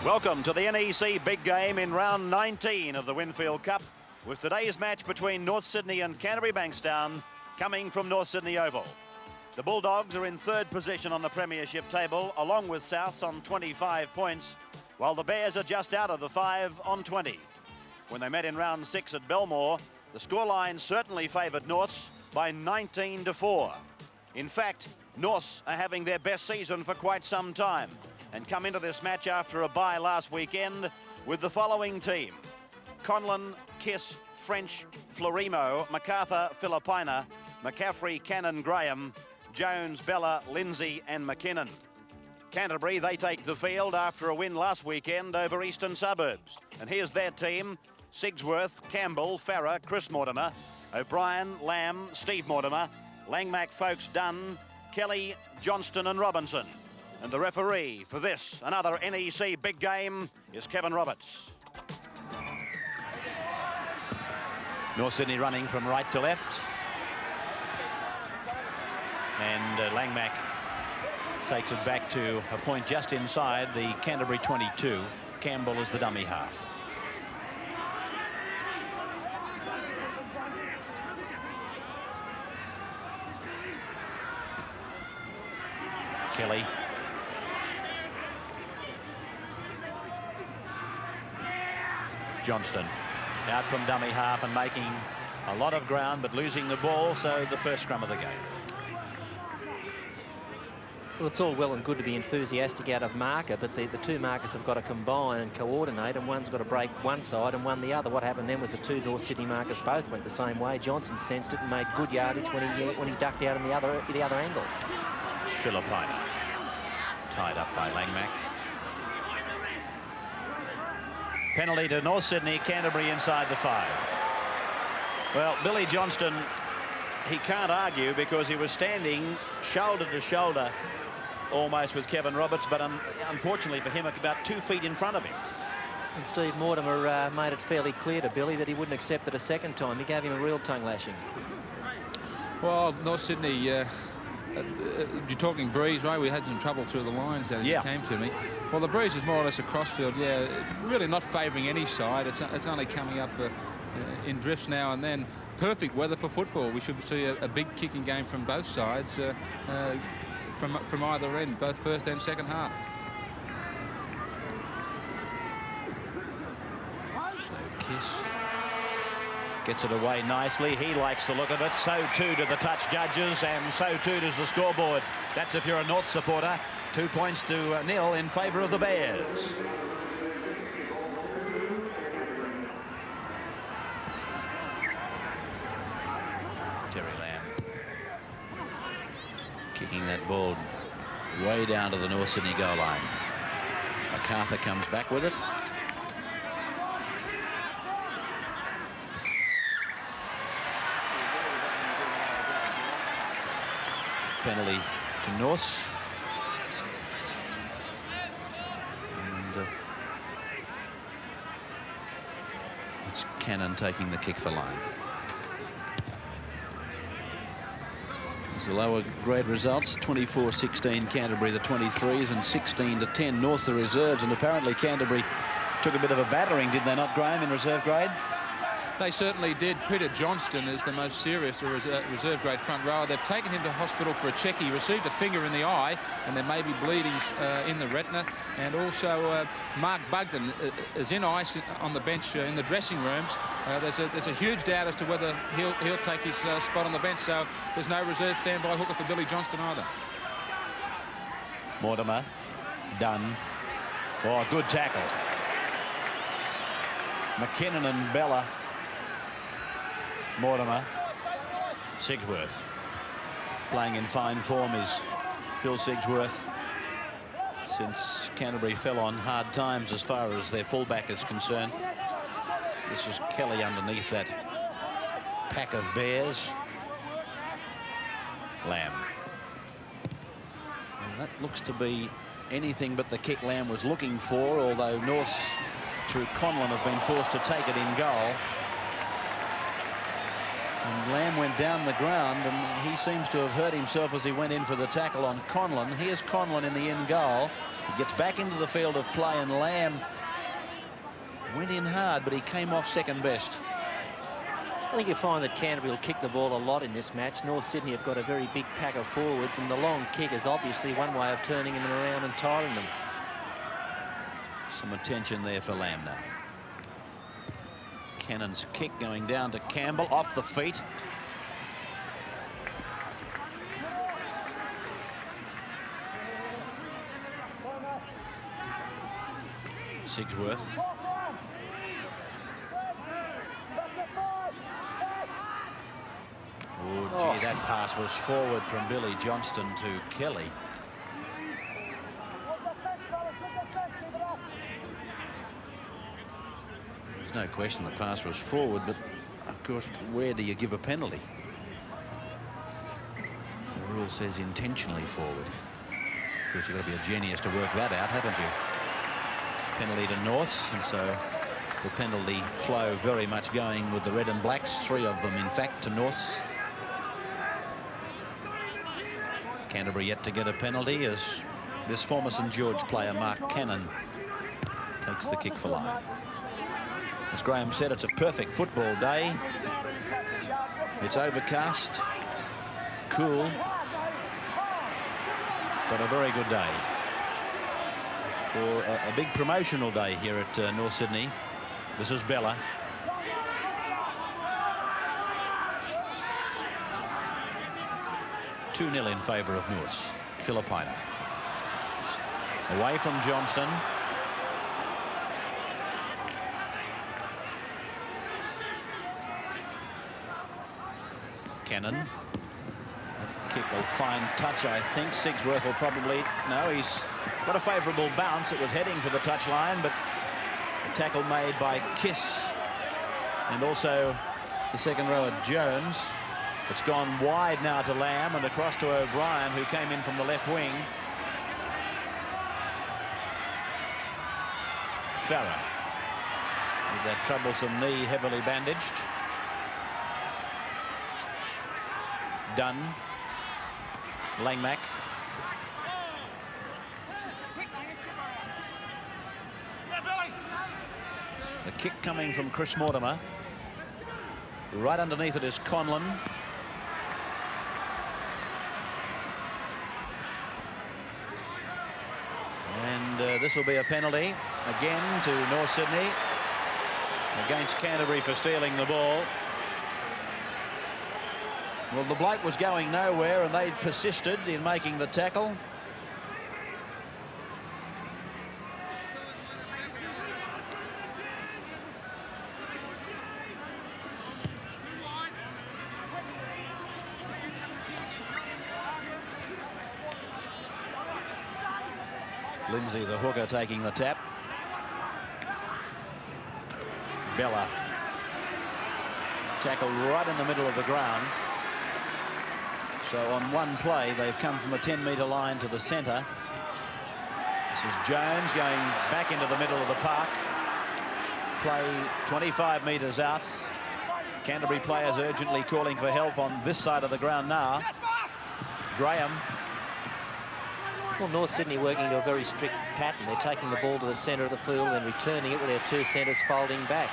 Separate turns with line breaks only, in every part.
Welcome to the NEC big game in round 19 of the Winfield Cup, with today's match between North Sydney and Canterbury Bankstown coming from North Sydney Oval. The Bulldogs are in third position on the premiership table, along with Souths on 25 points, while the Bears are just out of the 5 on 20. When they met in round 6 at Belmore, the scoreline certainly favoured Norths by 19-4. In fact, Norths are having their best season for quite some time, and come into this match after a bye last weekend with the following team: Conlon, Kiss, French, Florimo, MacArthur, Filipina, McCaffrey, Cannon, Graham, Jones, Bella, Lindsay and McKinnon. Canterbury, they take the field after a win last weekend over Eastern Suburbs. And here's their team: Sigsworth, Campbell, Farrer, Chris Mortimer, O'Brien, Lamb, Steve Mortimer, Langmack, Folks, Dunn, Kelly, Johnston and Robinson. And the referee for this, another NEC big game, is Kevin Roberts. North Sydney running from right to left. And Langmack takes it back to a point just inside the Canterbury 22. Campbell is the dummy half. Kelly. Johnston out from dummy half and making a lot of ground but losing the ball, so the first scrum of the game.
Well, it's all well and good to be enthusiastic out of marker, but the two markers have got to combine and coordinate, and one's got to break one side and one the other. What happened then was the two North Sydney markers both went the same way. Johnson sensed it and made good yardage when he ducked out in the other angle.
Filipina tied up by Langmack. Penalty to North Sydney, Canterbury inside the 5. Well, Billy Johnston, he can't argue because he was standing shoulder to shoulder almost with Kevin Roberts, but unfortunately for him, about 2 feet in front of him.
And Steve Mortimer made it fairly clear to Billy that he wouldn't accept it a second time. He gave him a real tongue lashing.
Well, North Sydney, you're talking breeze, right? We had some trouble through the lines that it came to me. Well, the breeze is more or less a crossfield, really not favouring any side. It's only coming up in drifts now and then. Perfect weather for football. We should see a big kicking game from both sides, from either end, both first and second half.
So Kiss gets it away nicely. He likes the look of it. So too do the touch judges, and so too does the scoreboard. That's if you're a North supporter. 2 points to 0 in favour of the Bears. Terry Lamb kicking that ball way down to the North Sydney goal line. MacArthur comes back with it. Penalty to Norths. And it's Cannon taking the kick for line. The lower grade results: 24-16 Canterbury the 23s, and 16-10 North the reserves. And apparently Canterbury took a bit of a battering, did they not, Graham, in reserve grade?
They certainly did. Peter Johnston is the most serious reserve grade front rower. They've taken him to hospital for a check. He received a finger in the eye, and there may be bleeding in the retina. And also Mark Bugden is in ice on the bench in the dressing rooms. There's a huge doubt as to whether he'll take his spot on the bench. So there's no reserve standby hooker for Billy Johnston either.
Mortimer, Dunn. Oh, good tackle. McKinnon and Bella. Mortimer. Sigsworth. Playing in fine form is Phil Sigsworth. Since Canterbury fell on hard times as far as their fullback is concerned. This is Kelly underneath that pack of Bears. Lamb. Well, that looks to be anything but the kick Lamb was looking for, although Norths through Conlon have been forced to take it in goal. And Lamb went down the ground, and he seems to have hurt himself as he went in for the tackle on Conlon. Here's Conlon in the end goal. He gets back into the field of play, and Lamb went in hard, but he came off second best.
I think you find that Canterbury will kick the ball a lot in this match. North Sydney have got a very big pack of forwards, and the long kick is obviously one way of turning them around and tiring them.
Some attention there for Lamb now. Cannon's kick going down to Campbell, off the feet. Sigsworth. Oh, gee, that pass was forward from Billy Johnston to Kelly. There's no question the pass was forward, but of course, where do you give a penalty? The rule says intentionally forward. Of course, you've got to be a genius to work that out, haven't you? Penalty to Norths, and so the penalty flow very much going with the red and blacks, 3 of them in fact to Norths. Canterbury yet to get a penalty as this former St George player Mark Cannon takes the kick for line. As Graham said, it's a perfect football day. It's overcast, cool, but a very good day for a big promotional day here at North Sydney. This is Bella. (2-0) in favour of Norths. Filipina. Away from Johnston. Cannon. That kick will find touch, I think. Sigsworth will probably... No, he's got a favourable bounce. It was heading for the touchline, but the tackle made by Kiss and also the second rower Jones. It's gone wide now to Lamb and across to O'Brien, who came in from the left wing. Farah with that troublesome knee heavily bandaged. Dunn. Langmack. The kick coming from Chris Mortimer. Right underneath it is Conlon. And this will be a penalty again to North Sydney against Canterbury for stealing the ball. Well, the bloke was going nowhere and they persisted in making the tackle. Lindsay, the hooker, taking the tap. Bella. Tackle right in the middle of the ground. So on one play, they've come from the 10-metre line to the centre. This is Jones going back into the middle of the park. Play 25 metres out. Canterbury players urgently calling for help on this side of the ground now. Graham.
Well, North Sydney working to a very strict pattern. They're taking the ball to the centre of the field and returning it with their 2 centres folding back.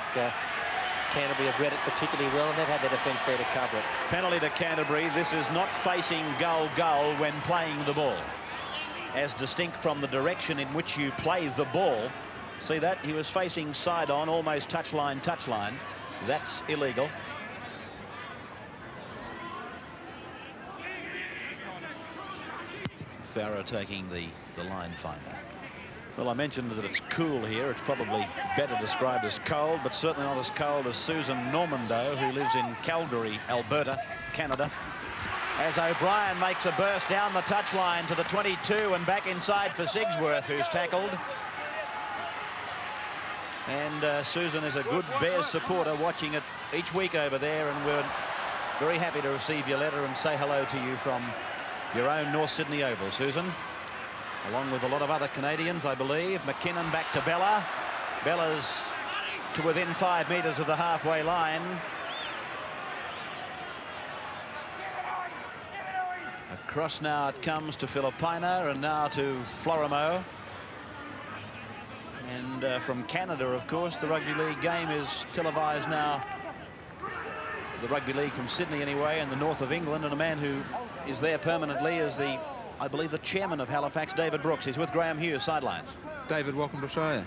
Canterbury have read it particularly well, and they've had their defence there to cover it. Penalty to Canterbury. This is not facing goal when playing the ball, as distinct from the direction in which you play the ball. See that? He was facing side on, almost touchline. That's illegal. Farah taking the line finder. Well, I mentioned that it's cool here. It's probably better described as cold, but certainly not as cold as Susan Normando, who lives in Calgary, Alberta, Canada. As O'Brien makes a burst down the touchline to the 22 and back inside for Sigsworth, who's tackled. And Susan is a good Bears supporter, watching it each week over there, and we're very happy to receive your letter and say hello to you from your own North Sydney Oval, Susan. Along with a lot of other Canadians, I believe. McKinnon back to Bella. Bella's to within 5 metres of the halfway line.
Cross now it comes to Filipina and now to Florimo. And from Canada, of course, the rugby league game is televised now. The rugby league from Sydney anyway, in the north of England, and a man who is there permanently is the, I believe, the chairman of Halifax, David Brooks. He's with Graham Hughes, sidelines.
David, welcome to Australia.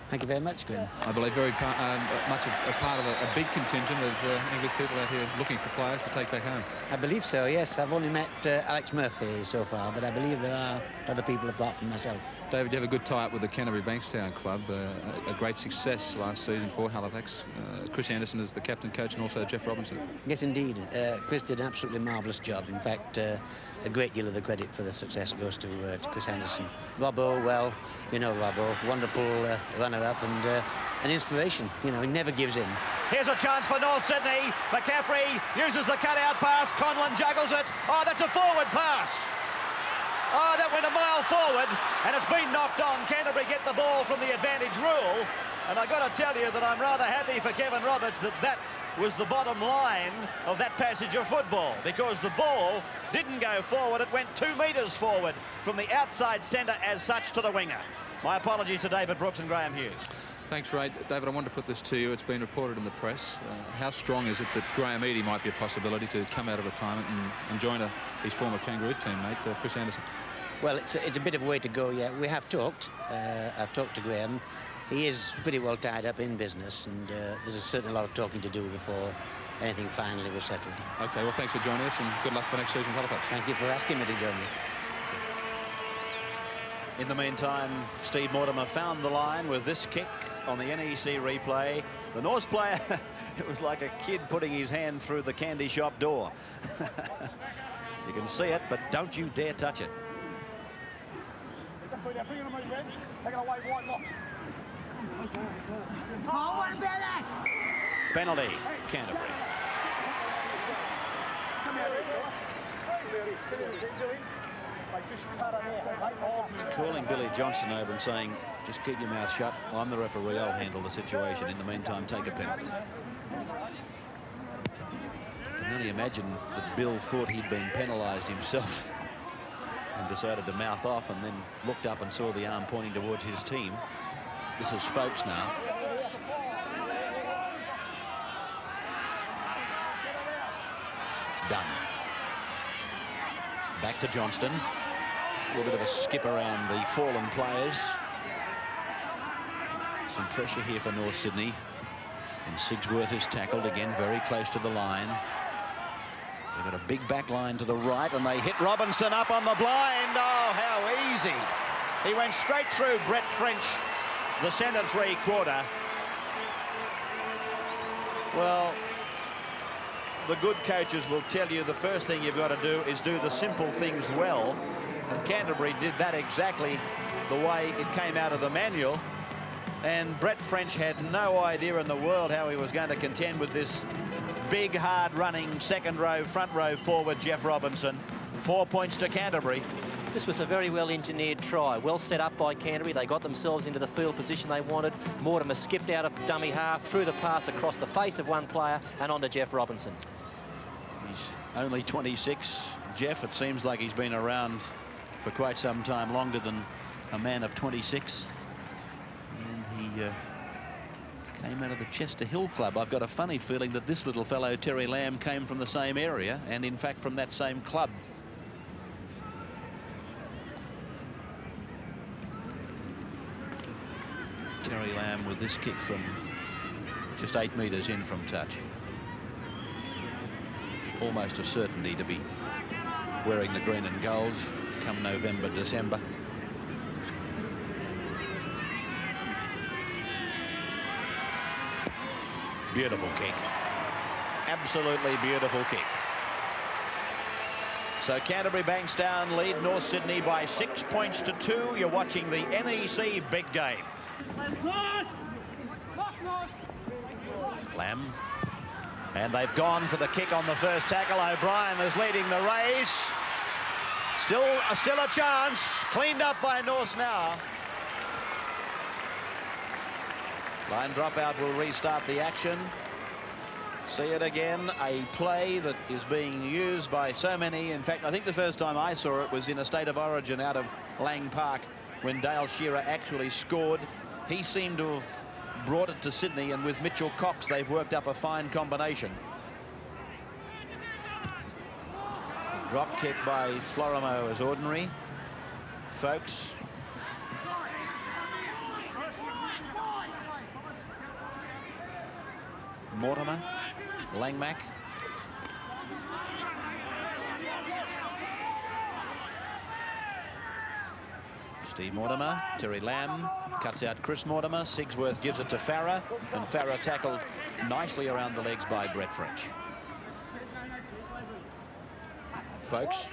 Thank you very much, Graham.
I believe very much a part of a big contingent of English people out here looking for players to take back home.
I believe so, yes. I've only met Alex Murphy so far, but I believe there are other people apart from myself.
David, you have a good tie-up with the Canterbury Bankstown club, a great success last season for Halifax. Chris Anderson is the captain coach, and also Jeff Robinson.
Yes, indeed. Chris did an absolutely marvellous job. In fact, a great deal of the credit for the success goes to Chris Anderson. Robbo, well, you know Robbo, wonderful runner-up and an inspiration. You know, he never gives in.
Here's a chance for North Sydney. McCaffrey uses the cutout pass. Conlon juggles it. Oh, that's a forward pass. Oh, that went a mile forward, and it's been knocked on. Canterbury get the ball from the advantage rule. And I've got to tell you that I'm rather happy for Kevin Roberts that was the bottom line of that passage of football, because the ball didn't go forward. It went 2 metres forward from the outside centre as such to the winger. My apologies to David Brooks and Graham Hughes.
Thanks, Ray. David, I wanted to put this to you. It's been reported in the press. How strong is it that Graham Eadie might be a possibility to come out of retirement and join his former Kangaroo teammate, Chris Anderson?
Well, it's a bit of a way to go, yeah. We have talked. I've talked to Graham. He is pretty well tied up in business, and there's certainly a lot of talking to do before anything finally was settled. OK,
well, thanks for joining us, and good luck for next season, Halifax.
Thank you for asking me to join you.
In the meantime, Steve Mortimer found the line with this kick on the NEC replay. The Norse player, it was like a kid putting his hand through the candy shop door. You can see it, but don't you dare touch it. Penalty, Canterbury. He's calling Billy Johnson over and saying, just keep your mouth shut. I'm the referee. I'll handle the situation. In the meantime, take a penalty. I can only imagine that Bill thought he'd been penalised himself and decided to mouth off, and then looked up and saw the arm pointing towards his team. This is Folks now. Done. Back to Johnston. A little bit of a skip around the fallen players. Some pressure here for North Sydney. And Sigsworth is tackled again very close to the line. They've got a big back line to the right, and they hit Robinson up on the blind. Oh, how easy. He went straight through Brett French, the centre three-quarter. Well, the good coaches will tell you the first thing you've got to do is do the simple things well. And Canterbury did that exactly the way it came out of the manual. And Brett French had no idea in the world how he was going to contend with this big, hard-running second row, front row forward, Jeff Robinson. 4 points to Canterbury.
This was a very well-engineered try. Well set up by Canterbury. They got themselves into the field position they wanted. Mortimer skipped out of dummy half, threw the pass across the face of one player and on to Jeff Robinson.
He's only 26. Jeff, it seems like he's been around for quite some time, longer than a man of 26. And he came out of the Chester Hill Club. I've got a funny feeling that this little fellow, Terry Lamb, came from the same area and, in fact, from that same club. Terry Lamb with this kick from just 8 metres in from touch. Almost a certainty to be wearing the green and gold come November, December. Beautiful kick. Absolutely beautiful kick. So Canterbury Bankstown lead North Sydney by 6 points to 2. You're watching the NEC big game. Lamb. And they've gone for the kick on the first tackle. O'Brien is leading the race. Still a chance. Cleaned up by North now. Line dropout will restart the action. See it again, a play that is being used by so many. In fact, I think the first time I saw it was in a state of origin out of Lang Park when Dale Shearer actually scored. He seemed to have brought it to Sydney, and with Mitchell Cox, they've worked up a fine combination. A drop kick by Florimo is ordinary. Folks. Mortimer. Langmack. Steve Mortimer, Terry Lamb cuts out Chris Mortimer. Sigsworth gives it to Farah, and Farah tackled nicely around the legs by Brett French. Folks.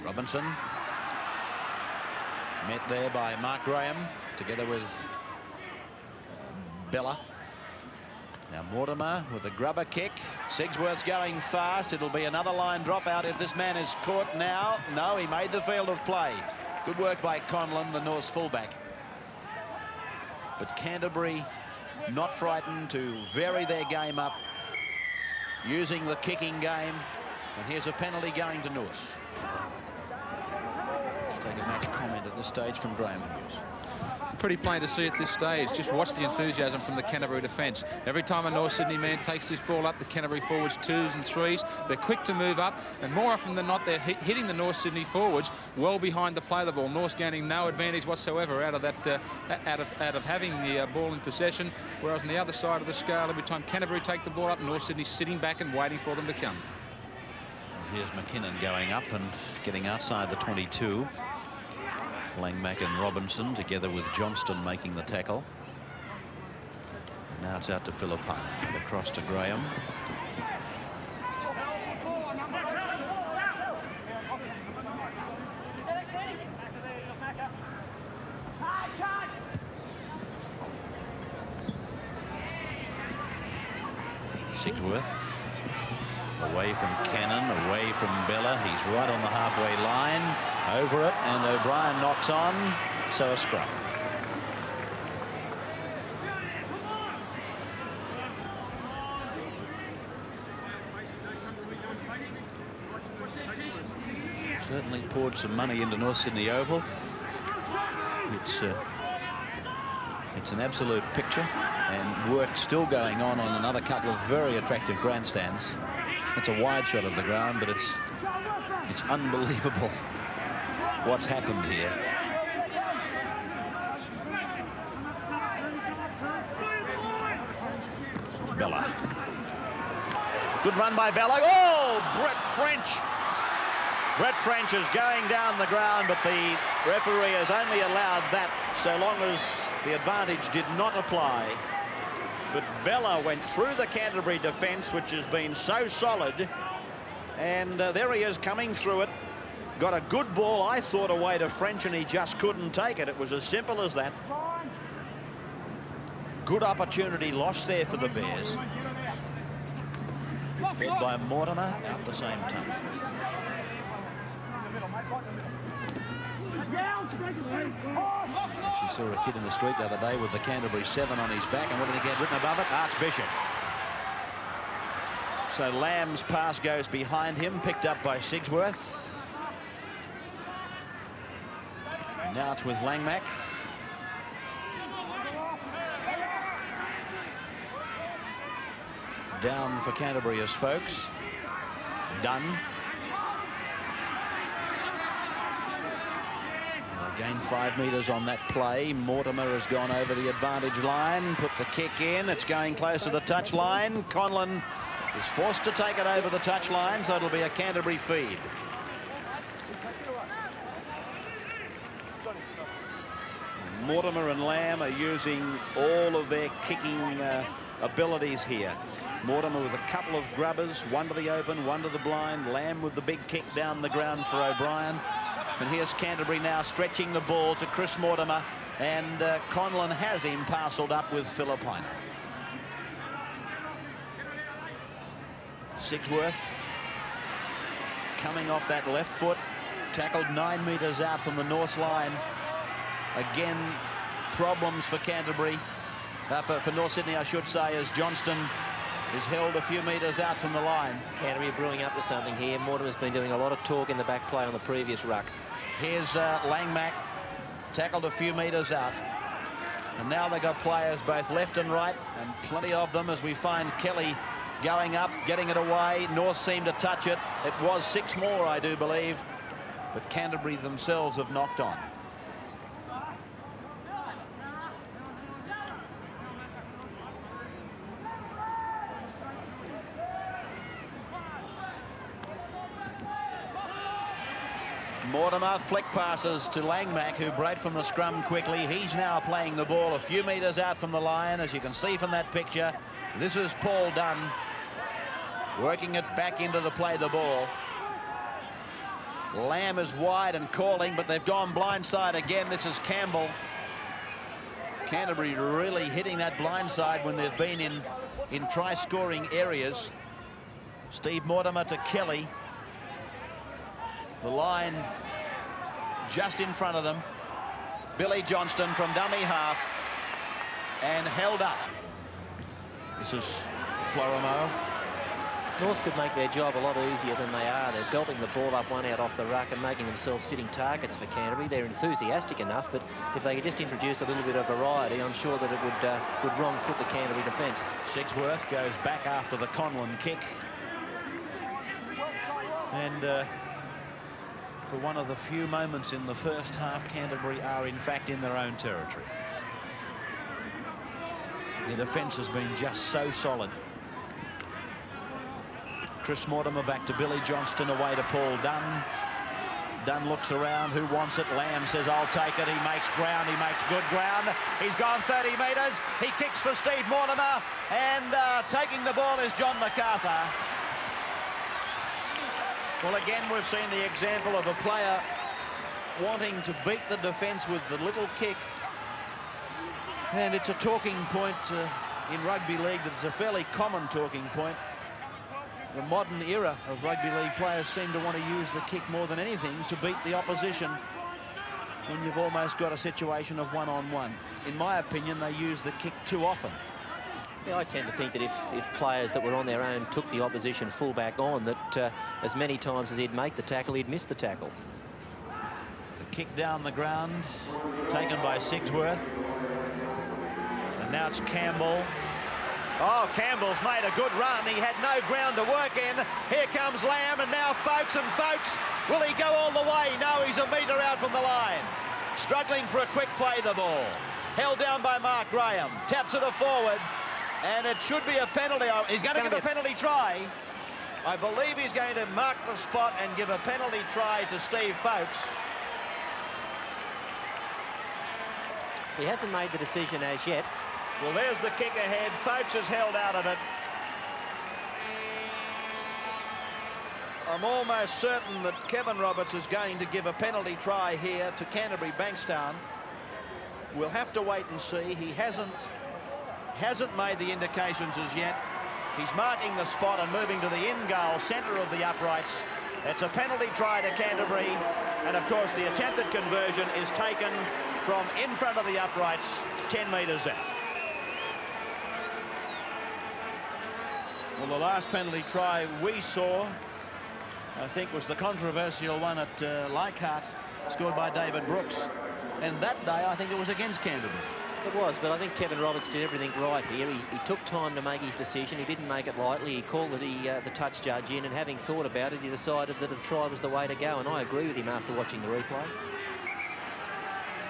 Robinson. Met there by Mark Graham, together with Bella. Now Mortimer with a grubber kick. Sigsworth's going fast. It'll be another line dropout if this man is caught now. No, he made the field of play. Good work by Conlon, the North's fullback. But Canterbury not frightened to vary their game up, using the kicking game. And here's a penalty going to North. Take a match comment at this stage from Graham Hughes.
Pretty plain to see at this stage. Just watch the enthusiasm from the Canterbury defence. Every time a North Sydney man takes this ball up, the Canterbury forwards 2s and 3s. They're quick to move up, and more often than not, they're hitting the North Sydney forwards well behind the play of the ball. North's gaining no advantage whatsoever out of that, out of having the ball in possession. Whereas on the other side of the scale, every time Canterbury take the ball up, North Sydney's sitting back and waiting for them to come.
Here's McKinnon going up and getting outside the 22. Langmack and Robinson together with Johnston making the tackle. And now it's out to Filipina and across to Graham. Sigsworth away from Cannon, away from Bella. He's right on the halfway line. Over it, and O'Brien knocks on, so a scrum. Certainly poured some money into North Sydney Oval. It's an absolute picture, and work still going on another couple of very attractive grandstands. It's a wide shot of the ground, but it's unbelievable what's happened here. Bella. Good run by Bella. Oh, Brett French. Brett French is going down the ground, but the referee has only allowed that so long as the advantage did not apply. But Bella went through the Canterbury defence, which has been so solid, and there he is coming through it. Got a good ball, I thought, away to French, and he just couldn't take it. It was as simple as that. Good opportunity lost there for the Bears. Fed by Mortimer out the same time. She saw a kid in the street the other day with the Canterbury 7 on his back, and what did he get written above it? Archbishop. So Lamb's pass goes behind him, picked up by Sigsworth. And now it's with Langmack. Down for Canterbury as folks. Dunn. Gained 5 metres on that play. Mortimer has gone over the advantage line, put the kick in. It's going close to the touch line. Conlon is forced to take it over the touch line, so it'll be a Canterbury feed. Mortimer and Lamb are using all of their kicking abilities here. Mortimer with a couple of grubbers, one to the open, one to the blind. Lamb with the big kick down the ground for O'Brien. And here's Canterbury now stretching the ball to Chris Mortimer, and Conlon has him parcelled up with Filipina. Sigsworth coming off that left foot, tackled 9 metres out from the North line. Again, problems for Canterbury, for North Sydney, I should say, as Johnston is held a few metres out from the line.
Canterbury are brewing up to something here. Mortimer's been doing a lot of talk in the back play on the previous ruck.
Here's Langmack, tackled a few metres out. And now they've got players both left and right, and plenty of them, as we find Kelly going up, getting it away. North seemed to touch it. It was 6 more, I do believe, but Canterbury themselves have knocked on. Mortimer, flick passes to Langmack, who broke from the scrum quickly. He's now playing the ball a few metres out from the line, as you can see from that picture. This is Paul Dunn working it back into the play, the ball. Lamb is wide and calling, but they've gone blindside again. This is Campbell. Canterbury really hitting that blindside when they've been in try-scoring areas. Steve Mortimer to Kelly. The line just in front of them. Billy Johnston from dummy half and held up. This is Florimo.
Norths could make their job a lot easier than they are. They're belting the ball up one out off the ruck and making themselves sitting targets for Canterbury. They're enthusiastic enough, but if they could just introduce a little bit of variety, I'm sure that it would wrong foot the Canterbury defence.
Sigsworth goes back after the Conlon kick. And for one of the few moments in the first half, Canterbury are in fact in their own territory. The defence has been just so solid. Chris Mortimer back to Billy Johnston, away to Paul Dunn. Dunn looks around, who wants it? Lamb says, I'll take it. He makes ground, he makes good ground. He's gone 30 metres. He kicks for Steve Mortimer, and taking the ball is John MacArthur. Well, again, we've seen the example of a player wanting to beat the defence with the little kick. And it's a talking point in rugby league that's a fairly common talking point. The modern era of rugby league players seem to want to use the kick more than anything to beat the opposition when you've almost got a situation of one-on-one. In my opinion, they use the kick too often.
Yeah, I tend to think that if players that were on their own took the opposition fullback on, that as many times as he'd make the tackle, he'd miss the tackle.
The kick down the ground, taken by Sigsworth. And now it's Campbell. Oh, Campbell's made a good run. He had no ground to work in. Here comes Lamb, and now Folkes, and Folkes, will he go all the way? No, he's a metre out from the line. Struggling for a quick play, the ball. Held down by Mark Graham. Taps it forward, and it should be a penalty. He's going to give a penalty try. I believe he's going to mark the spot and give a penalty try to Steve Folkes.
He hasn't made the decision as yet.
Well, there's the kick ahead. Folkes has held out of it. I'm almost certain that Kevin Roberts is going to give a penalty try here to Canterbury Bankstown. We'll have to wait and see. He hasn't made the indications as yet. He's marking the spot and moving to the in goal, centre of the uprights. It's a penalty try to Canterbury, and of course the attempted conversion is taken from in front of the uprights, 10 metres out. Well, the last penalty try we saw, I think, was the controversial one at Leichhardt, scored by David Brooks. And that day, I think it was against Canterbury.
It was, but I think Kevin Roberts did everything right here. He took time to make his decision. He didn't make it lightly. He called the touch judge in, and having thought about it, he decided that the try was the way to go. And I agree with him after watching the replay.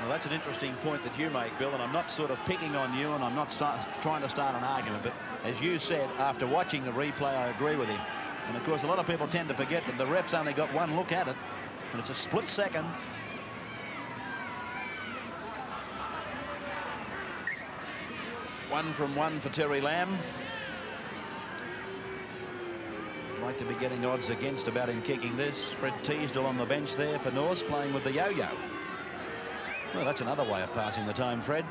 Well, that's an interesting point that you make, Bill, and I'm not sort of picking on you, and I'm not trying to start an argument, but as you said, after watching the replay, I agree with him. And of course, a lot of people tend to forget that the ref's only got one look at it, and it's a split second. One for Terry Lamb. I'd like to be getting odds against about him kicking this. Fred Teasdale on the bench there for North, playing with the yo-yo. Well, that's another way of passing the time, Fred.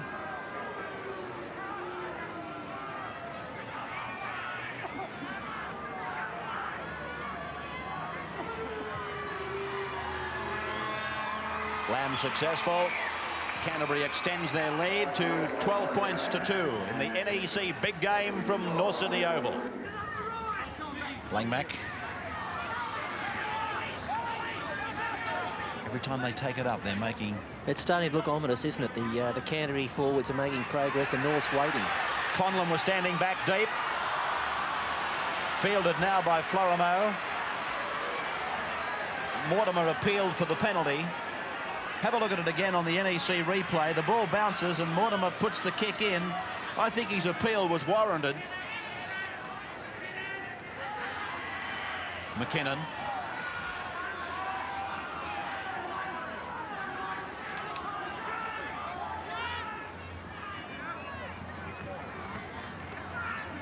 Lamb successful. Canterbury extends their lead to 12 points to 2 in the NEC big game from North Sydney Oval. Langmack. Every time they take it up, they're making...
It's starting to look ominous, isn't it? The Canterbury forwards are making progress and North's waiting.
Conlon was standing back deep. Fielded now by Florimo. Mortimer appealed for the penalty. Have a look at it again on the NEC replay. The ball bounces and Mortimer puts the kick in. I think his appeal was warranted. McKinnon.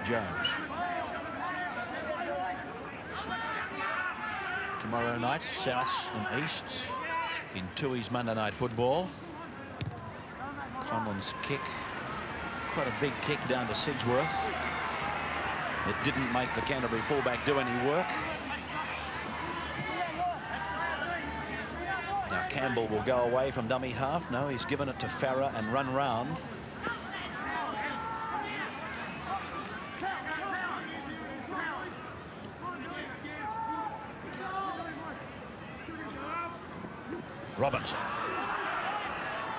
Jones. Tomorrow night, Souths and Easts in Tui's Monday Night Football. Conlon's kick, quite a big kick down to Sigsworth. It didn't make the Canterbury fullback do any work. Now Campbell will go away from dummy half. No, he's given it to Farah and run round. Robinson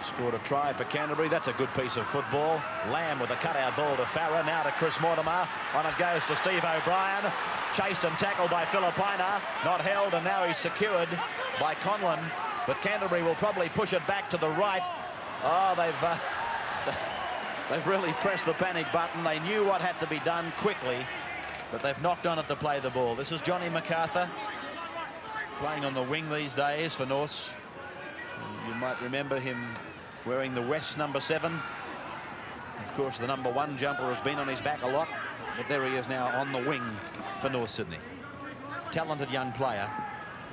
scored a try for Canterbury. That's a good piece of football. Lamb with a cutout ball to Farah. Now to Chris Mortimer. On it goes to Steve O'Brien. Chased and tackled by Filipina. Not held, and now he's secured by Conlon. But Canterbury will probably push it back to the right. Oh, they've really pressed the panic button. They knew what had to be done quickly, but they've knocked on it to play the ball. This is Johnny MacArthur playing on the wing these days for Norths. You might remember him wearing the West number 7. Of course, the number 1 jumper has been on his back a lot, but there he is now on the wing for North Sydney. Talented young player.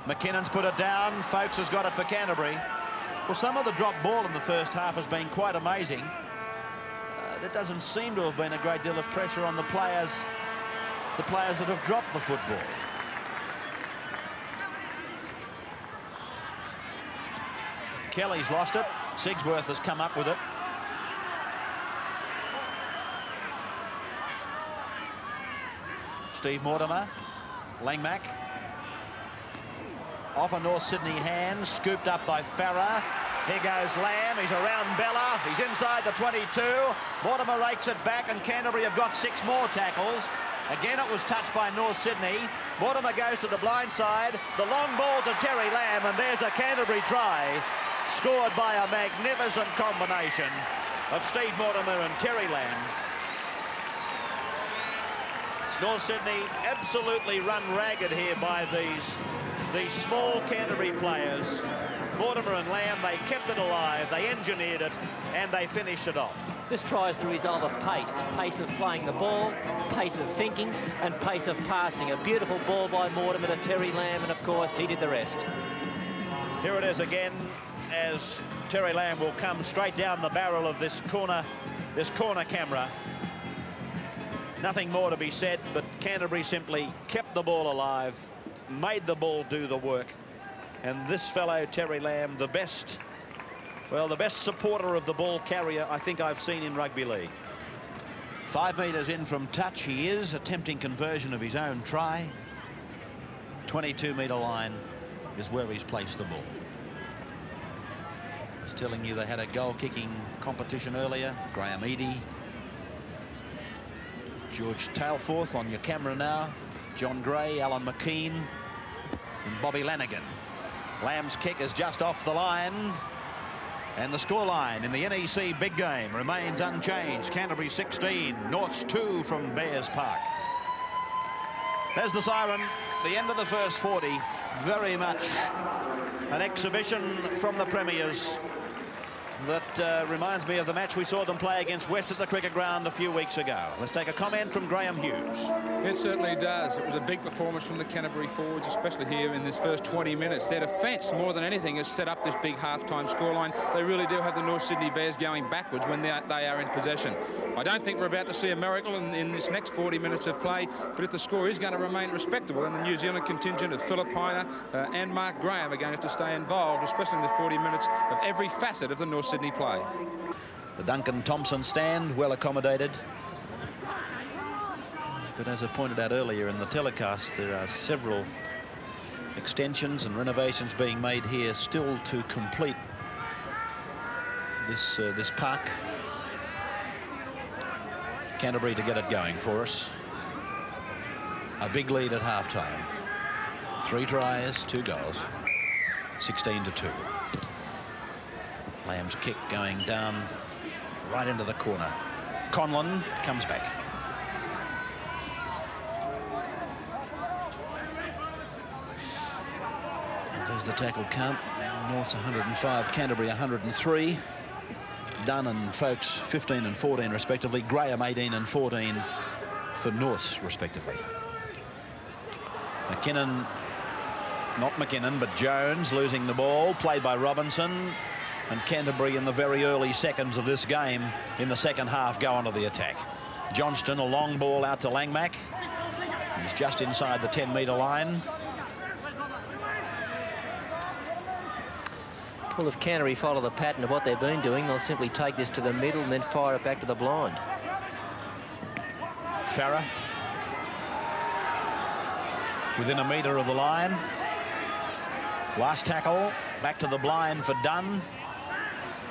McKinnon's put it down. Folks has got it for Canterbury. Well, some of the drop ball in the first half has been quite amazing. There doesn't seem to have been a great deal of pressure on the players that have dropped the football. Kelly's lost it. Sigsworth has come up with it. Steve Mortimer. Langmack. Off a North Sydney hand. Scooped up by Farah. Here goes Lamb. He's around Bella. He's inside the 22. Mortimer rakes it back, and Canterbury have got 6 more tackles. Again, it was touched by North Sydney. Mortimer goes to the blind side. The long ball to Terry Lamb, and there's a Canterbury try. Scored by a magnificent combination of Steve Mortimer and Terry Lamb. North Sydney absolutely run ragged here by these small Canterbury players. Mortimer and Lamb, they kept it alive, they engineered it, and they finished it off.
This try is the result of pace. Pace of playing the ball, pace of thinking, and pace of passing. A beautiful ball by Mortimer to Terry Lamb, and of course, he did the rest.
Here it is again, as Terry Lamb will come straight down the barrel of this corner camera. Nothing more to be said, but Canterbury simply kept the ball alive, made the ball do the work. And this fellow, Terry Lamb, the best supporter of the ball carrier I think I've seen in rugby league. 5 metres in from touch, he is attempting conversion of his own try. 22-metre line is where he's placed the ball. I was telling you they had a goal-kicking competition earlier. Graham Eadie. George Tailforth on your camera now. John Gray, Alan McKean, and Bobby Lanigan. Lamb's kick is just off the line. And the scoreline in the NEC big game remains unchanged. Canterbury 16, Norths 2 from Bears Park. There's the siren, the end of the first 40. Very much an exhibition from the Premiers that reminds me of the match we saw them play against West at the cricket ground a few weeks ago. Let's take a comment from Graham Hughes.
It certainly does. It was a big performance from the Canterbury forwards, especially here in this first 20 minutes. Their defence, more than anything, has set up this big half-time scoreline. They really do have the North Sydney Bears going backwards when they are in possession. I don't think we're about to see a miracle in this next 40 minutes of play, but if the score is going to remain respectable, then the New Zealand contingent of Filipina and Mark Graham are going to have to stay involved, especially in the 40 minutes of every facet of the North Sydney play.
The Duncan Thompson stand, well accommodated. But as I pointed out earlier in the telecast, there are several extensions and renovations being made here still to complete this park. Canterbury to get it going for us. A big lead at half-time. 3 tries, 2 goals. 16-2. Lamb's kick going down right into the corner. Conlon comes back. And there's the tackle count. North's 105, Canterbury 103. Dunn and Folkes 15 and 14 respectively. Graham 18 and 14 for Norths respectively. McKinnon, not McKinnon, but Jones losing the ball, played by Robinson. And Canterbury in the very early seconds of this game in the second half go onto the attack. Johnston, a long ball out to Langmack. He's just inside the 10-metre line.
Well, if Canterbury follow the pattern of what they've been doing, they'll simply take this to the middle and then fire it back to the blind.
Farah within a metre of the line. Last tackle, back to the blind for Dunn.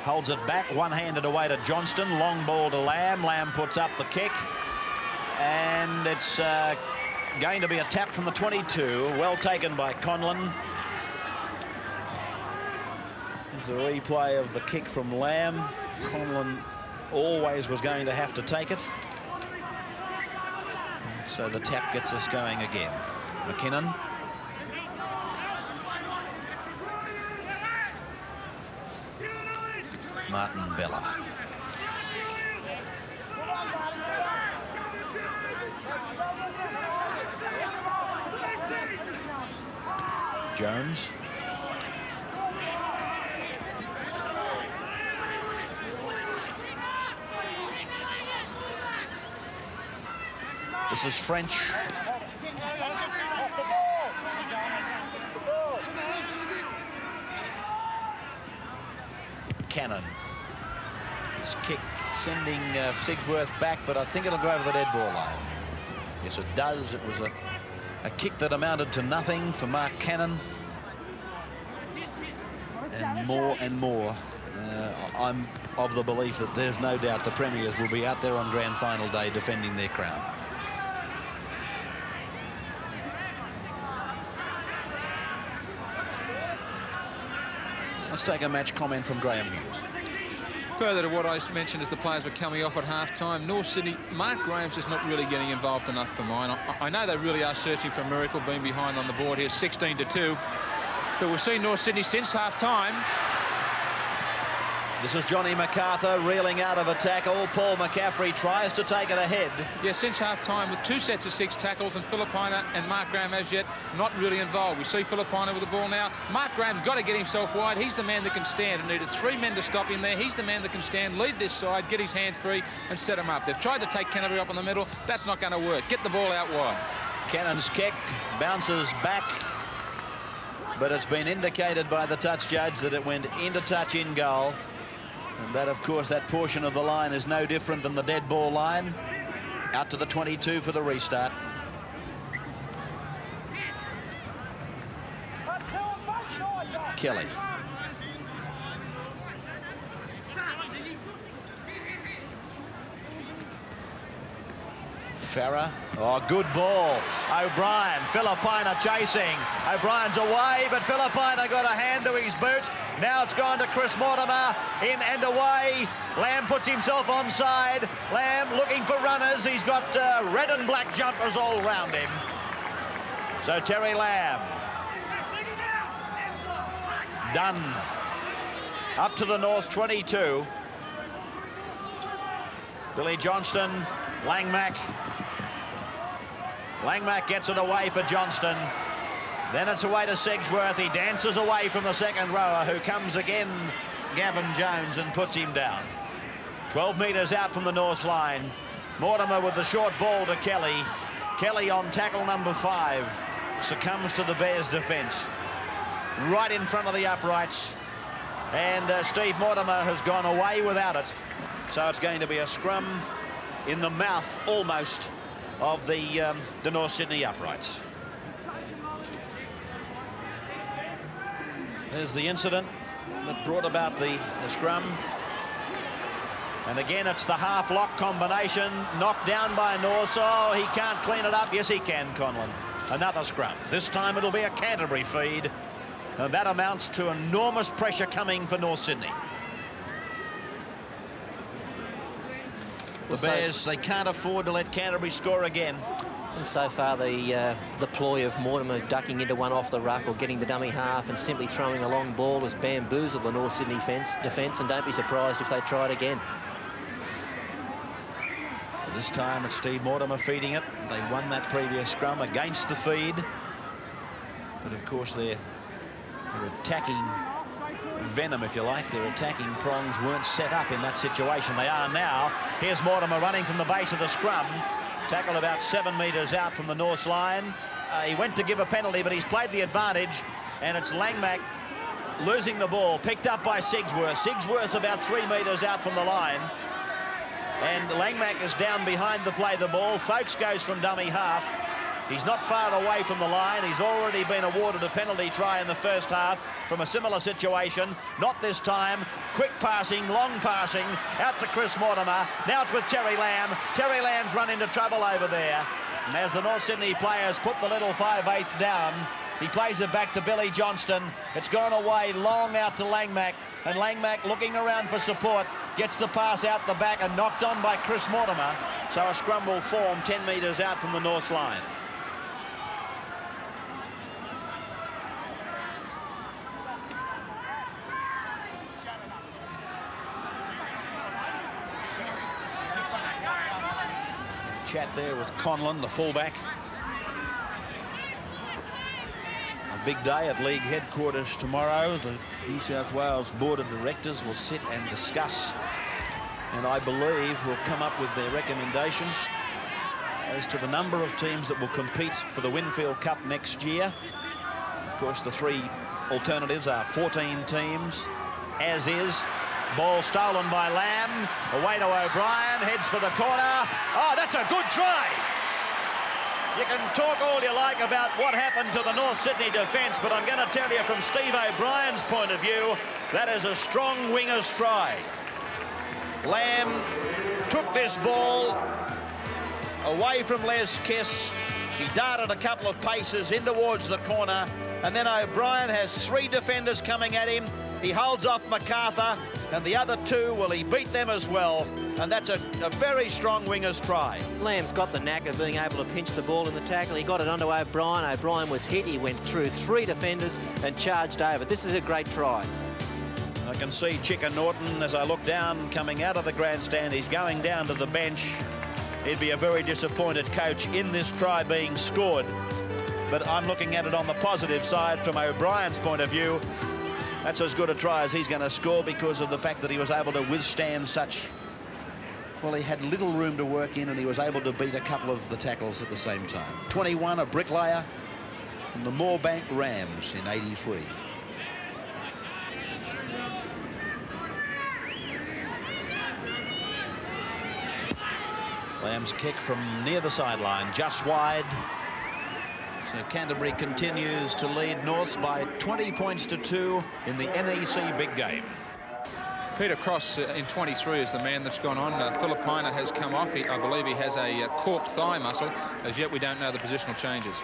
Holds it back, one-handed away to Johnston. Long ball to Lamb. Lamb puts up the kick. And it's going to be a tap from the 22. Well taken by Conlon. The replay of the kick from Lamb. Conlon always was going to have to take it. And so the tap gets us going again. McKinnon. Martin Bella. Jones. This is French. Cannon. His kick sending Sigsworth back, but I think it'll go over the dead ball line. Yes, it does. It was a kick that amounted to nothing for Mark Cannon. And more, I'm of the belief that there's no doubt the Premiers will be out there on grand final day defending their crown. Let's take a match comment from Graham Hughes.
Further to what I mentioned as the players were coming off at half-time, North Sydney, Mark Graham's just not really getting involved enough for mine. I know they really are searching for a miracle, being behind on the board here, 16-2. But we've seen North Sydney since half-time.
This is Johnny MacArthur reeling out of a tackle. Paul McCaffrey tries to take it ahead.
Yeah, since half-time with 2 sets of 6 tackles, and Philippina and Mark Graham as yet not really involved. We see Philippina with the ball now. Mark Graham's got to get himself wide. He's the man that can stand. It needed 3 men to stop him there. He's the man that can stand, lead this side, get his hands free and set him up. They've tried to take Canterbury up in the middle. That's not going to work. Get the ball out wide.
Cannon's kick bounces back, but it's been indicated by the touch judge that it went into touch in goal. And that, of course, that portion of the line is no different than the dead ball line. Out to the 22 for the restart. Kelly. Farah. Oh, good ball. O'Brien. Philippina chasing. O'Brien's away, but Philippina got a hand to his boot. Now it's gone to Chris Mortimer. In and away. Lamb puts himself onside. Lamb looking for runners. He's got red and black jumpers all round him. So Terry Lamb. Done. Up to the North 22. Billy Johnston. Langmack. Langmack gets it away for Johnston. Then it's away to Sigsworth. He dances away from the second rower, who comes again, Gavin Jones, and puts him down. 12 metres out from the North line. Mortimer with the short ball to Kelly. Kelly on tackle number 5 succumbs to the Bears' defence. Right in front of the uprights. And Steve Mortimer has gone away without it. So it's going to be a scrum in the mouth, almost, of the North Sydney uprights. There's the incident that brought about the scrum. And again, it's the half-lock combination, knocked down by North. Oh, he can't clean it up. Yes, he can, Conlon. Another scrum. This time it'll be a Canterbury feed. And that amounts to enormous pressure coming for North Sydney. The Bears, they can't afford to let Canterbury score again.
And so far, the ploy of Mortimer ducking into one off the ruck or getting the dummy half and simply throwing a long ball has bamboozled the North Sydney defence, and don't be surprised if they try it again.
So this time it's Steve Mortimer feeding it. They won that previous scrum against the feed. But of course, they're attacking venom, if you like. Their attacking prongs weren't set up in that situation. They are now. Here's Mortimer running from the base of the scrum. Tackled about 7 metres out from the North's line. He went to give a penalty, but he's played the advantage, and it's Langmack losing the ball, picked up by Sigsworth. Sigsworth's about 3 metres out from the line, and Langmack is down behind the play the ball. Folkes goes from dummy half. He's not far away from the line. He's already been awarded a penalty try in the first half from a similar situation. Not this time. Quick passing, long passing, out to Chris Mortimer. Now it's with Terry Lamb. Terry Lamb's run into trouble over there. And as the North Sydney players put the little 5/8 down, he plays it back to Billy Johnston. It's gone away long out to Langmack. And Langmack, looking around for support, gets the pass out the back and knocked on by Chris Mortimer. So a scrum will form 10 metres out from the North line. Chat there with Conlon, the fullback. A big day at league headquarters tomorrow. The New South Wales Board of Directors will sit and discuss, and I believe will come up with their recommendation as to the number of teams that will compete for the Winfield Cup next year. Of course, the 3 alternatives are 14 teams, as is. Ball stolen by Lamb. Away to O'Brien. Heads for the corner. Oh, that's a good try. You can talk all you like about what happened to the North Sydney defence, but I'm going to tell you from Steve O'Brien's point of view, that is a strong winger's try. Lamb took this ball away from Les Kiss. He darted a couple of paces in towards the corner, and then O'Brien has 3 defenders coming at him. He holds off MacArthur, and the other 2, well, he beat them as well, and that's a very strong winger's try.
Lamb's got the knack of being able to pinch the ball in the tackle. He got it onto O'Brien. O'Brien was hit. He went through 3 defenders and charged over. This is a great try.
I can see Chicken Norton as I look down, coming out of the grandstand. He's going down to the bench. He'd be a very disappointed coach in this try being scored. But I'm looking at it on the positive side from O'Brien's point of view. That's as good a try as he's going to score because of the fact that he was able to withstand such... Well, he had little room to work in, and he was able to beat a couple of the tackles at the same time. 21, a bricklayer from the Moorebank Rams in '83. Lamb's kick from near the sideline, just wide. So Canterbury continues to lead Norths by 20 points to 2 in the NEC big game.
Peter Cross in 23 is the man that's gone on. Filipina has come off. I believe he has a corked thigh muscle. As yet, we don't know the positional changes.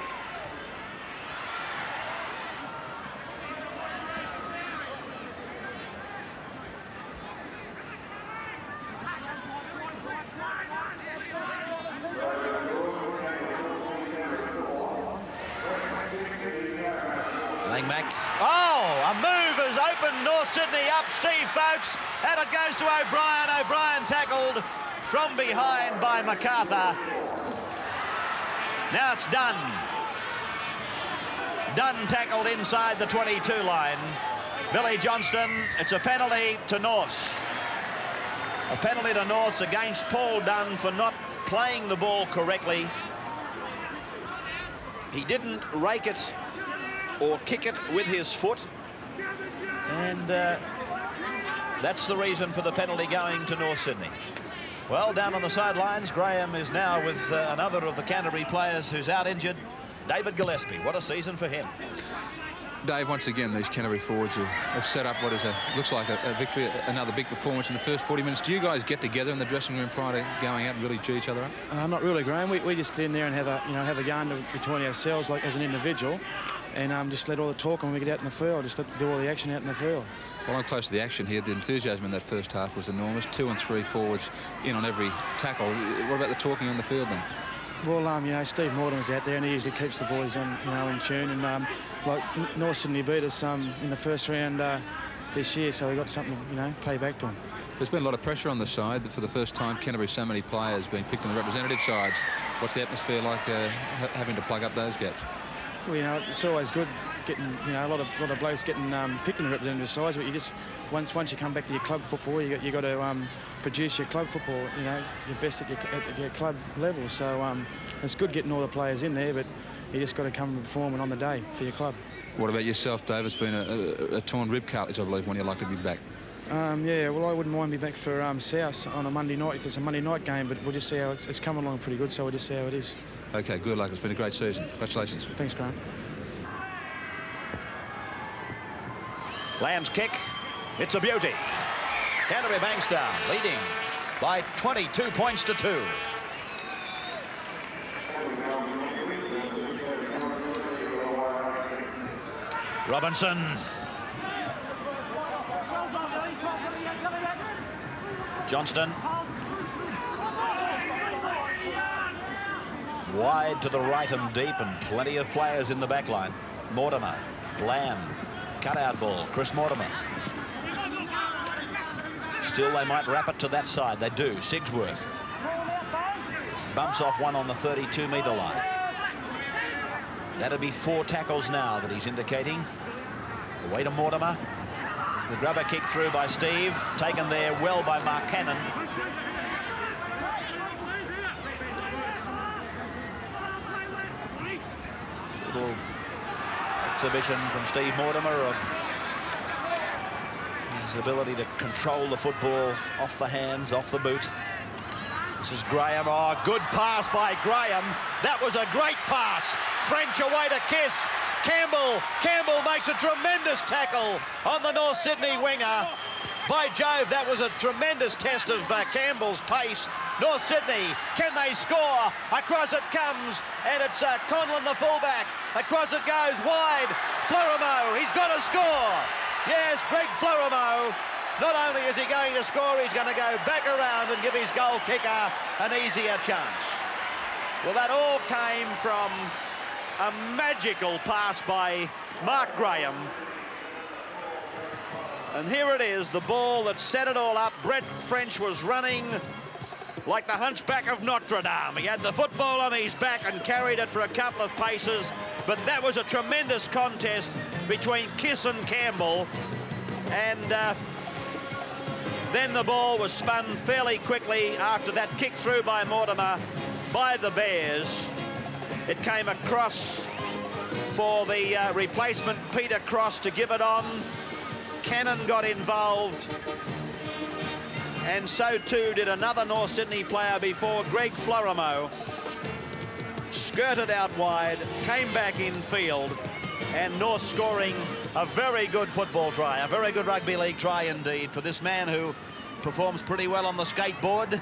Langmack. Oh, a move has opened North Sydney up, Steve Folkes, and it goes to O'Brien. O'Brien tackled from behind by MacArthur. Now it's Dunn. Dunn tackled inside the 22 line. Billy Johnston, it's a penalty to Norths. A penalty to Norths against Paul Dunn for not playing the ball correctly. He didn't rake it or kick it with his foot, and That's the reason for the penalty going to North Sydney. Well, down on the sidelines, Graham is now with another of the Canterbury players who's out injured, David Gillespie. What a season for him.
Dave, once again, these Canterbury forwards have set up what is looks like a victory, another big performance in the first 40 minutes. Do you guys get together in the dressing room prior to going out and really cheer each other up?
Not really, Graham. We just get in there and have a yarn between ourselves, like as an individual, and just let all the talk when we get out in the field. Just do all the action out in the field.
Well, I'm close to the action here. The enthusiasm in that first half was enormous. 2 and 3 forwards in on every tackle. What about the talking on the field then?
Well, Steve Mortimer's out there, and he usually keeps the boys on, in tune. And like North Sydney beat us in the first round this year, so we got something, pay back to them.
There's been a lot of pressure on the side. For the first time, Canterbury, so many players being picked on the representative sides. What's the atmosphere like having to plug up those gaps?
Well, it's always good getting, a lot of blokes getting picked in the representative sides, but you just once you come back to your club football, you got to produce your club football, your best at your club level. So it's good getting all the players in there, but you just got to come and perform on the day for your club.
What about yourself, Dave? It's been a torn rib cartilage, I believe, when you'd like to be back.
Yeah, well, I wouldn't mind me back for South on a Monday night if it's a Monday night game, but we'll just see how it's coming along pretty good, so we'll just see how it is.
OK, good luck. It's been a great season. Congratulations.
Thanks, Graham.
Lamb's kick. It's a beauty. Canterbury Bankstown leading by 22 points to 2. Robinson. Johnston. Wide to the right and deep, and plenty of players in the back line. Mortimer. Lamb. Cut-out ball. Chris Mortimer. Still, they might wrap it to that side. They do. Sigsworth. Bumps off one on the 32-metre line. That'll be 4 tackles now that he's indicating. Away to Mortimer. There's the grubber kick through by Steve. Taken there well by Mark Cannon. It's a little exhibition from Steve Mortimer of his ability to control the football off the hands, off the boot. This is Graham. Oh, good pass by Graham. That was a great pass. French away to Kiss. Campbell makes a tremendous tackle on the North Sydney winger. By Jove, that was a tremendous test of Campbell's pace. North Sydney, can they score? Across it comes, and it's Conlon, the fullback. Across it goes, wide. Florimo, he's got to score. Yes, Greg Florimo. Not only is he going to score, he's going to go back around and give his goal kicker an easier chance. Well, that all came from a magical pass by Mark Graham. And here it is, the ball that set it all up. Brett French was running like the Hunchback of Notre Dame. He had the football on his back and carried it for a couple of paces. But that was a tremendous contest between Kiss and Campbell. And then the ball was spun fairly quickly after that kick through by Mortimer by the Bears. It came across for the replacement Peter Cross to give it on. Cannon got involved, and so too did another North Sydney player before Greg Florimo. Skirted out wide, came back in field, and North scoring a very good football try, a very good rugby league try indeed for this man who performs pretty well on the skateboard.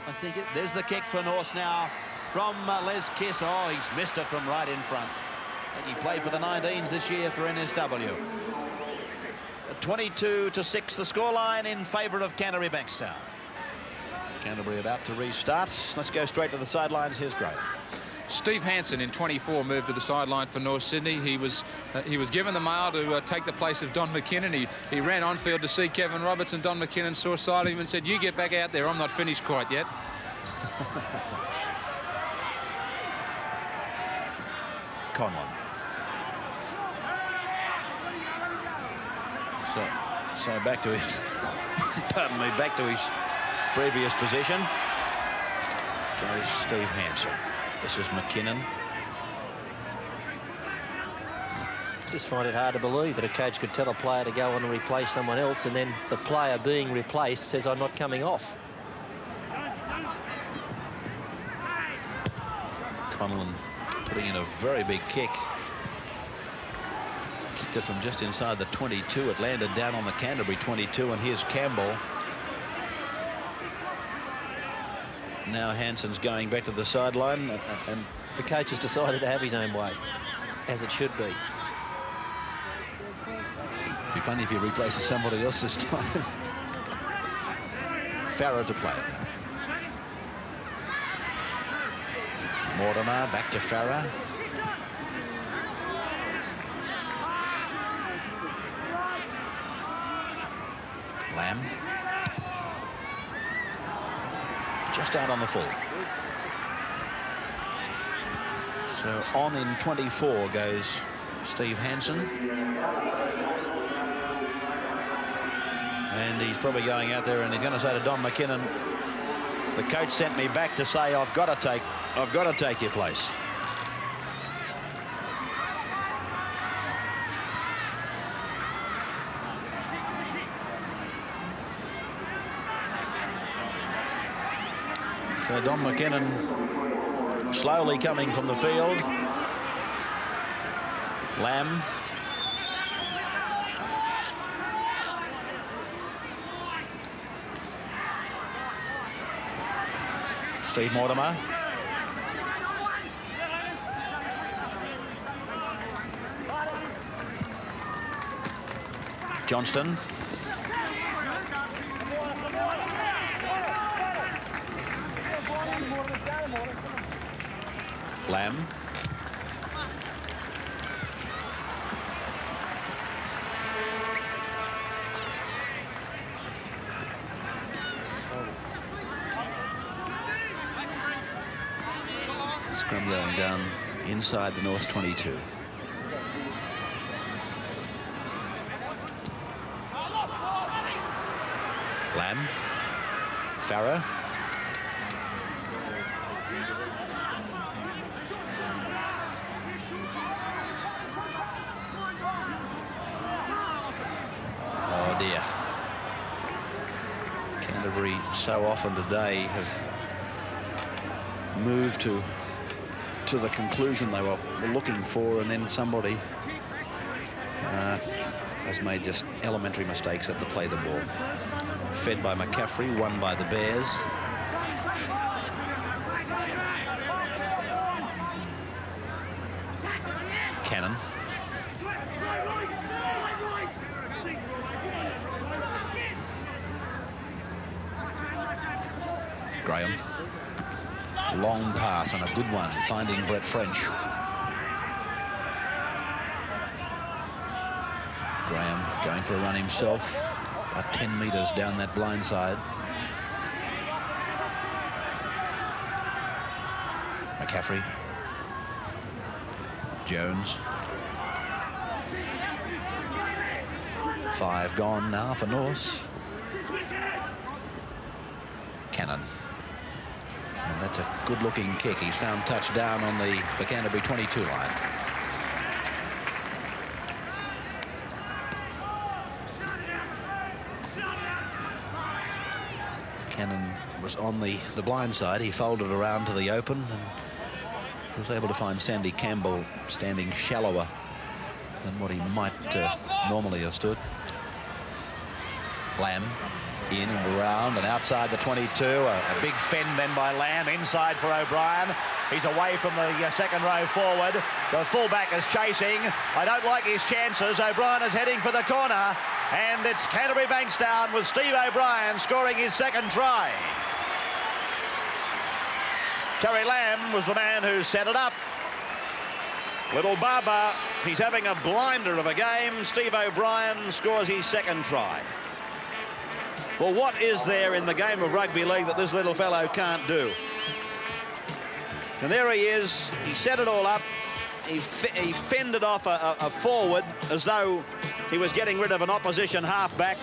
I think there's the kick for North now from Les Kiss. Oh, he's missed it from right in front. I think he played for the 19s this year for NSW. 22-6 the scoreline in favour of Canterbury Bankstown. Canterbury about to restart. Let's go straight to the sidelines. Here's Graham.
Steve Hansen in 24 moved to the sideline for North Sydney. He was given the mail to take the place of Don McKinnon. He ran on field to see Kevin Roberts, and Don McKinnon saw sight of him and said, "You get back out there. I'm not finished quite yet."
Conlon. So back to his, pardon me, back to his previous position. Goes Steve Hansen. This is McKinnon.
Just find it hard to believe that a coach could tell a player to go on and replace someone else, and then the player being replaced says, I'm not coming off.
Conlon putting in a very big kick. Kicked it from just inside the 22. It landed down on the Canterbury 22, and here's Campbell. Now Hansen's going back to the sideline, and
the coach has decided to have his own way, as it should be.
Be funny if he replaces somebody else this time. Farah to play it now. Mortimer back to Farah. Lamb. Just out on the full. So on in 24 goes Steve Hansen. And he's probably going out there and he's going to say to Don McKinnon, the coach sent me back to say I've got to take your place. So Don McKinnon slowly coming from the field. Lamb. Steve Mortimer. Johnston. Lamb. Scrum going down inside the North 22. Lamb. Farah. Oh dear. Canterbury so often today have moved to the conclusion they were looking for, and then somebody has made just elementary mistakes at the play the ball. Fed by McCaffrey, won by the Bears. Cannon. Graham. Long pass and a good one, finding Brett French. Graham going for a run himself, about 10 metres down that blind side. McCaffrey. Jones. 5 gone now for Norse. Cannon. And that's a good-looking kick. He's found touchdown on the Canterbury 22 line. Cannon was on the blind side. He folded around to the open and was able to find Sandy Campbell standing shallower than what he might normally have stood. Lamb. In and around and outside the 22. A big fend then by Lamb inside for O'Brien. He's away from the second row forward. The fullback is chasing. I don't like his chances. O'Brien is heading for the corner, and it's Canterbury Bankstown with Steve O'Brien scoring his second try. Terry Lamb was the man who set it up. Little Baba, he's having a blinder of a game. Steve O'Brien scores his second try. Well, what is there in the game of rugby league that this little fellow can't do? And there he is. He set it all up. He fended off a forward as though he was getting rid of an opposition halfback.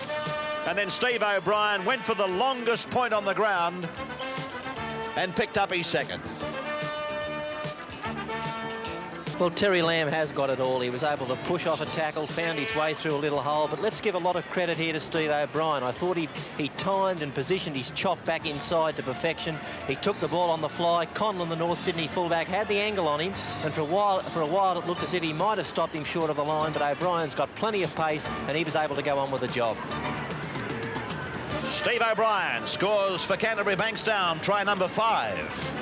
And then Steve O'Brien went for the longest point on the ground and picked up his second.
Well, Terry Lamb has got it all. He was able to push off a tackle, found his way through a little hole, but let's give a lot of credit here to Steve O'Brien. I thought he timed and positioned his chop back inside to perfection. He took the ball on the fly. Conlon, the North Sydney fullback, had the angle on him, and for a while it looked as if he might have stopped him short of the line, but O'Brien's got plenty of pace, and he was able to go on with the job.
Steve O'Brien scores for Canterbury Bankstown, try number 5.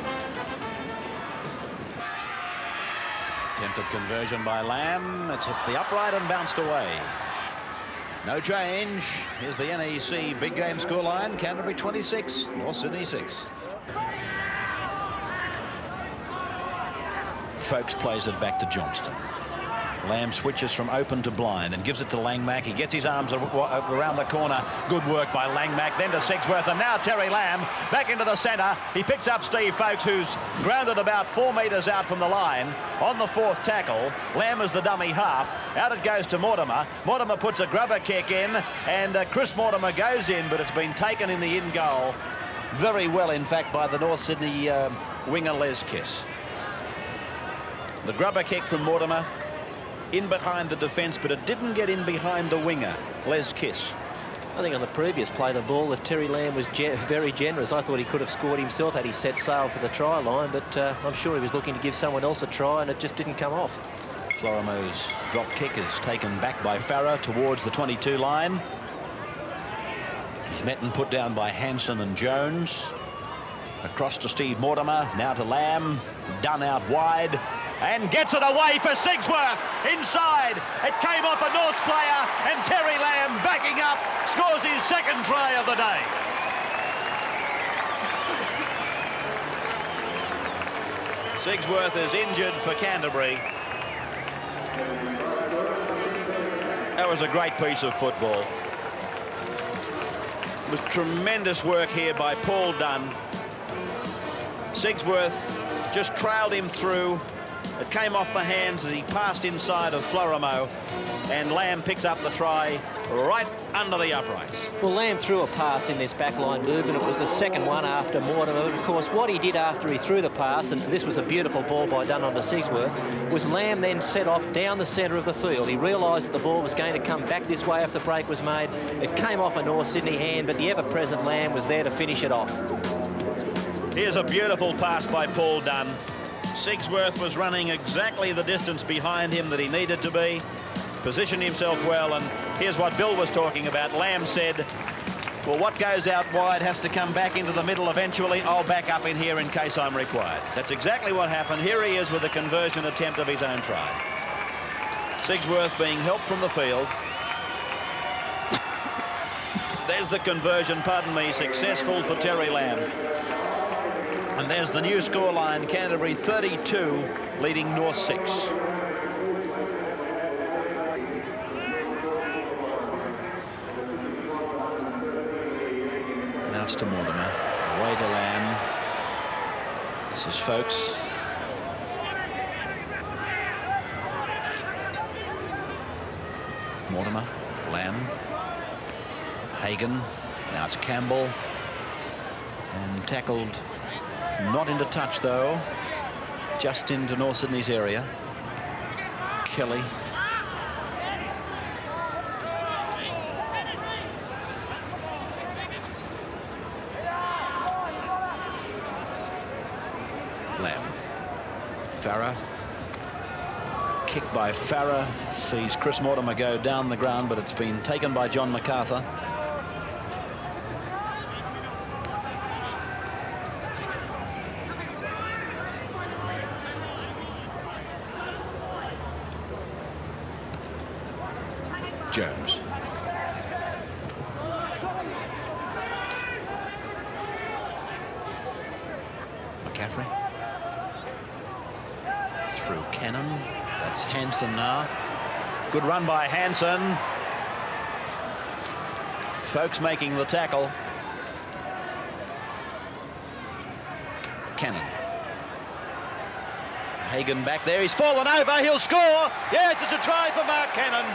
Attempted conversion by Lamb. It's hit the upright and bounced away. No change. Here's the NEC big game scoreline. Canterbury 26, North Sydney 6. Folks plays it back to Johnston. Lamb switches from open to blind and gives it to Langmack. He gets his arms around the corner. Good work by Langmack. Then to Sigsworth, and now Terry Lamb back into the centre. He picks up Steve Folkes, who's grounded about 4 metres out from the line on the 4th tackle. Lamb is the dummy half. Out it goes to Mortimer. Mortimer puts a grubber kick in, and Chris Mortimer goes in, but it's been taken in the in goal. Very well, in fact, by the North Sydney winger Les Kiss. The grubber kick from Mortimer in behind the defence, but it didn't get in behind the winger, Les Kiss.
I think on the previous play, the ball that Terry Lamb was very generous. I thought he could have scored himself had he set sail for the try line, but I'm sure he was looking to give someone else a try, and it just didn't come off.
Florimo's drop kick is taken back by Farah towards the 22 line. He's met and put down by Hanson and Jones. Across to Steve Mortimer, now to Lamb, done out wide, and gets it away for Sigsworth. Inside, it came off a Norths player, and Terry Lamb backing up, scores his 2nd try of the day. Sigsworth is injured for Canterbury. That was a great piece of football. With tremendous work here by Paul Dunn. Sigsworth just trailed him through. It came off the hands as he passed inside of Florimo, and Lamb picks up the try right under the uprights.
Well, Lamb threw a pass in this backline move, and it was the 2nd one after Mortimer. Of course, what he did after he threw the pass, and this was a beautiful ball by Dunn onto Sigsworth, was Lamb then set off down the centre of the field. He realised that the ball was going to come back this way if the break was made. It came off a North Sydney hand, but the ever-present Lamb was there to finish it off.
Here's a beautiful pass by Paul Dunn. Sigsworth was running exactly the distance behind him that he needed to be, positioned himself well, and here's what Bill was talking about. Lamb said, well, what goes out wide has to come back into the middle eventually. I'll back up in here in case I'm required. That's exactly what happened. Here he is with a conversion attempt of his own try. Sigsworth being helped from the field. There's the conversion, pardon me, successful for Terry Lamb. And there's the new scoreline, Canterbury 32, leading North 6. Now it's to Mortimer, away to Lamb. This is Folkes. Mortimer, Lamb, Hagan, now it's Campbell, and tackled. Not into touch, though. Just into North Sydney's area. Kelly. Lamb. Farah. Kick by Farah. Sees Chris Mortimer go down the ground, but it's been taken by John MacArthur. Jones. McCaffrey. Through Cannon. That's Hanson now. Good run by Hanson. Folkes making the tackle. Cannon. Hagan back there. He's fallen over. He'll score. Yes, it's a try for Mark Cannon.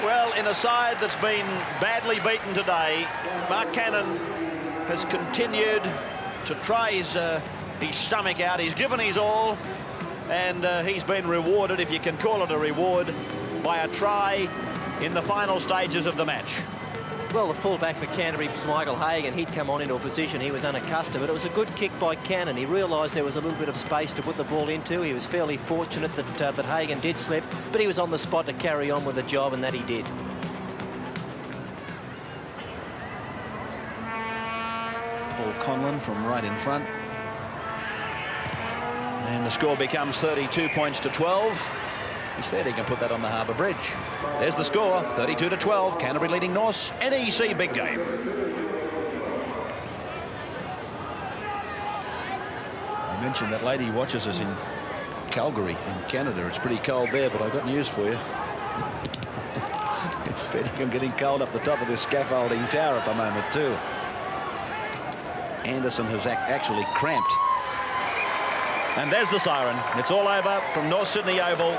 Well, in a side that's been badly beaten today, Mark Cannon has continued to try his stomach out. He's given his all, and he's been rewarded, if you can call it a reward, by a try in the final stages of the match.
Well, the fullback for Canterbury was Michael Hagan. He'd come on into a position he was unaccustomed, but it was a good kick by Cannon. He realised there was a little bit of space to put the ball into. He was fairly fortunate that Hagan did slip, but he was on the spot to carry on with the job, and that he did.
Paul Conlon from right in front. And the score becomes 32 points to 12. He's fair he can put that on the Harbour Bridge. There's the score, 32 to 12. Canterbury leading Norths. NEC big game. I mentioned that lady watches us in Calgary in Canada. It's pretty cold there, but I've got news for you. It's I'm getting cold up the top of this scaffolding tower at the moment too. Anderson has actually cramped. And there's the siren. It's all over from North Sydney Oval.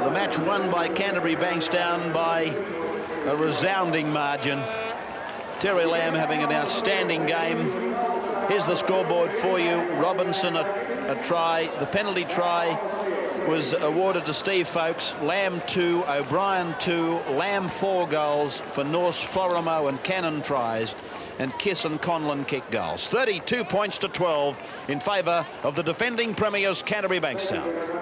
The match won by Canterbury Bankstown by a resounding margin. Terry Lamb having an outstanding game. Here's the scoreboard for you. Robinson a try. The penalty try was awarded to Steve Folkes. Lamb 2, O'Brien 2, Lamb 4 goals for North's Florimo and Cannon tries, and Kiss and Conlon kick goals. 32 points to 12 in favour of the defending premiers Canterbury Bankstown.